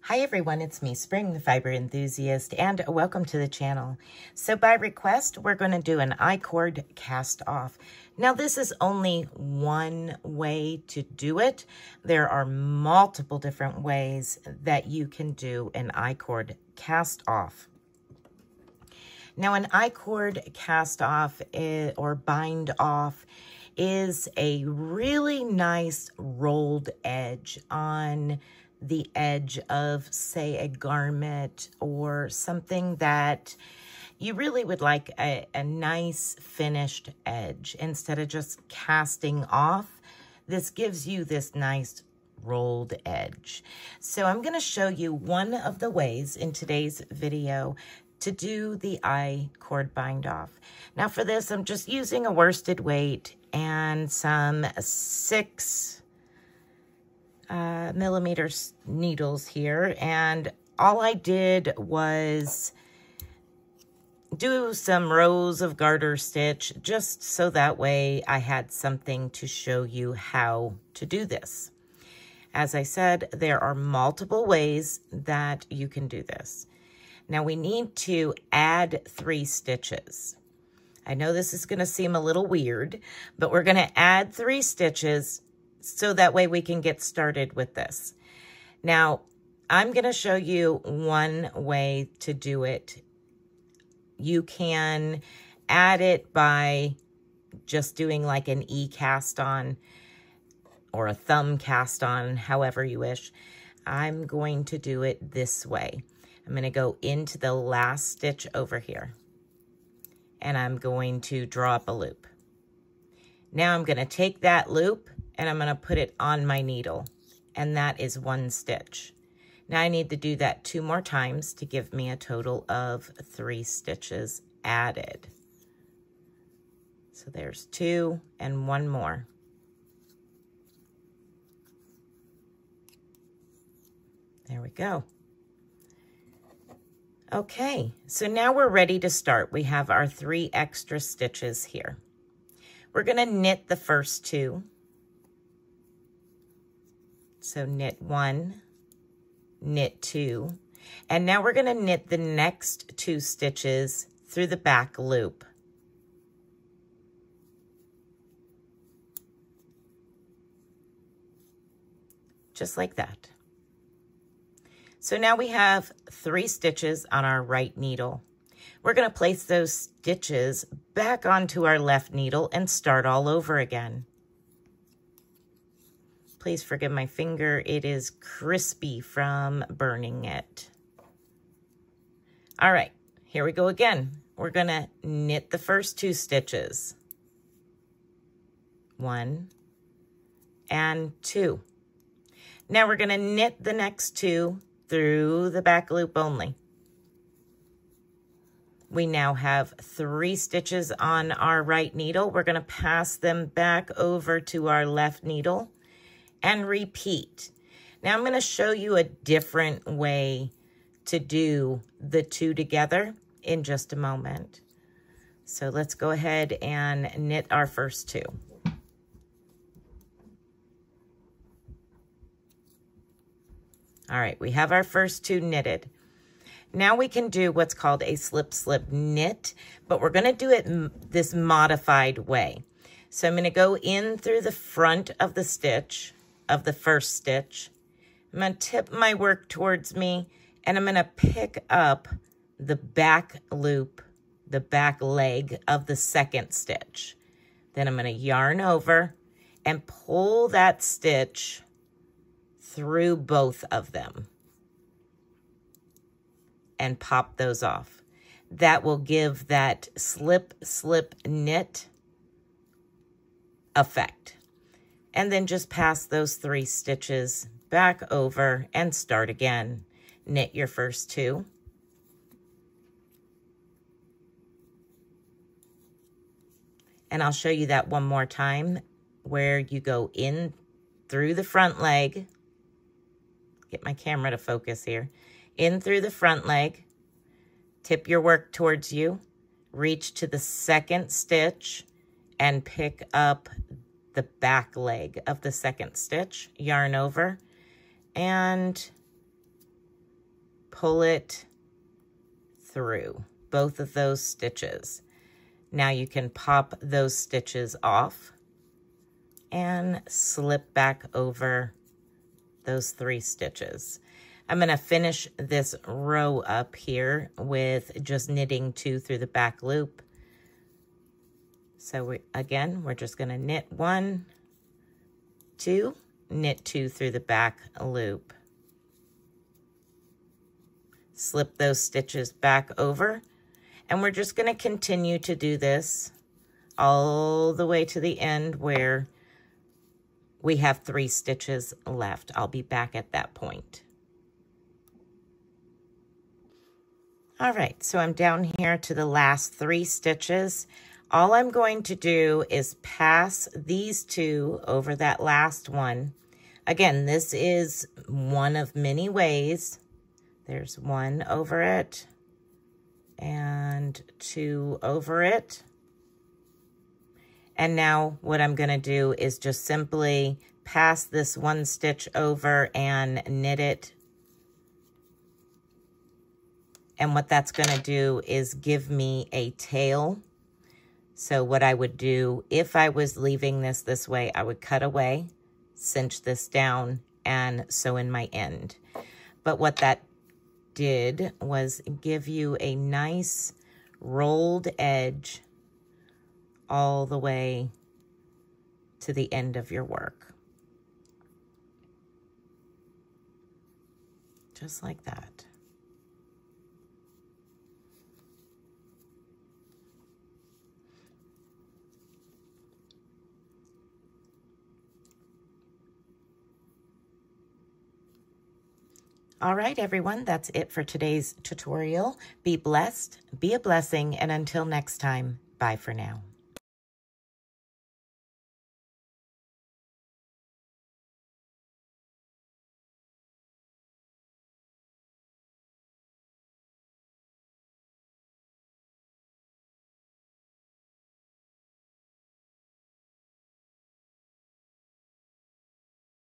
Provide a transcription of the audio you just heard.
Hi everyone, it's me, Spring, the fiber enthusiast, and welcome to the channel. So by request, we're going to do an I-cord cast off. Now this is only one way to do it. There are multiple different ways that you can do an I-cord cast off. Now an I-cord cast off or bind off is a really nice rolled edge on the edge of, say, a garment or something that you really would like a nice finished edge instead of just casting off. This gives you this nice rolled edge. So I'm going to show you one of the ways in today's video to do the I-cord bind off. Now for this, I'm just using a worsted weight and some 6 millimeters needles here, and all I did was do some rows of garter stitch just so that way I had something to show you how to do this. As I said, there are multiple ways that you can do this. Now we need to add 3 stitches. I know this is going to seem a little weird, but we're going to add 3 stitches so that way we can get started with this. Now, I'm going to show you one way to do it. You can add it by just doing like an E-cast on or a thumb cast on, however you wish. I'm going to do it this way. I'm going to go into the last stitch over here, and I'm going to draw up a loop. Now I'm going to take that loop and I'm going to put it on my needle, and that is 1 stitch. Now I need to do that 2 more times to give me a total of 3 stitches added. So there's 2 and 1 more. There we go. Okay, so now we're ready to start. We have our 3 extra stitches here. We're going to knit the first 2. So knit 1, knit 2, and now we're going to knit the next 2 stitches through the back loop. Just like that. So now we have 3 stitches on our right needle. We're going to place those stitches back onto our left needle and start all over again. Please forgive my finger, it is crispy from burning it. All right, here we go again. We're going to knit the first 2 stitches. 1 and 2. Now we're going to knit the next 2 through the back loop only. We now have 3 stitches on our right needle. We're going to pass them back over to our left needle and repeat. Now I'm going to show you a different way to do the 2 together in just a moment. So let's go ahead and knit our first 2. All right, we have our first 2 knitted. Now we can do what's called a slip-slip knit, but we're going to do it this modified way. So I'm going to go in through the front of the stitch, of the first stitch. I'm going to tip my work towards me, and I'm going to pick up the back loop, the back leg of the second stitch. Then I'm going to yarn over and pull that stitch through both of them and pop those off. That will give that slip-slip knit effect. And then just pass those 3 stitches back over and start again. Knit your first 2. And I'll show you that one more time where you go in through the front leg. Get my camera to focus here. In through the front leg. Tip your work towards you. Reach to the second stitch and pick up the back leg of the second stitch, yarn over, and pull it through both of those stitches. Now you can pop those stitches off and slip back over those 3 stitches. I'm going to finish this row up here with just knitting 2 through the back loop. So we're just going to knit 1, 2, knit 2 through the back loop. Slip those stitches back over, and we're just going to continue to do this all the way to the end where we have 3 stitches left. I'll be back at that point. All right, so I'm down here to the last 3 stitches. All I'm going to do is pass these 2 over that last one. Again, this is one of many ways. There's 1 over it and 2 over it. And now what I'm going to do is just simply pass this 1 stitch over and knit it. And what that's going to do is give me a tail. So what I would do, if I was leaving this way, I would cut away, cinch this down, and sew in my end. But what that did was give you a nice rolled edge all the way to the end of your work. Just like that. All right, everyone, that's it for today's tutorial. Be blessed, be a blessing, and until next time, bye for now.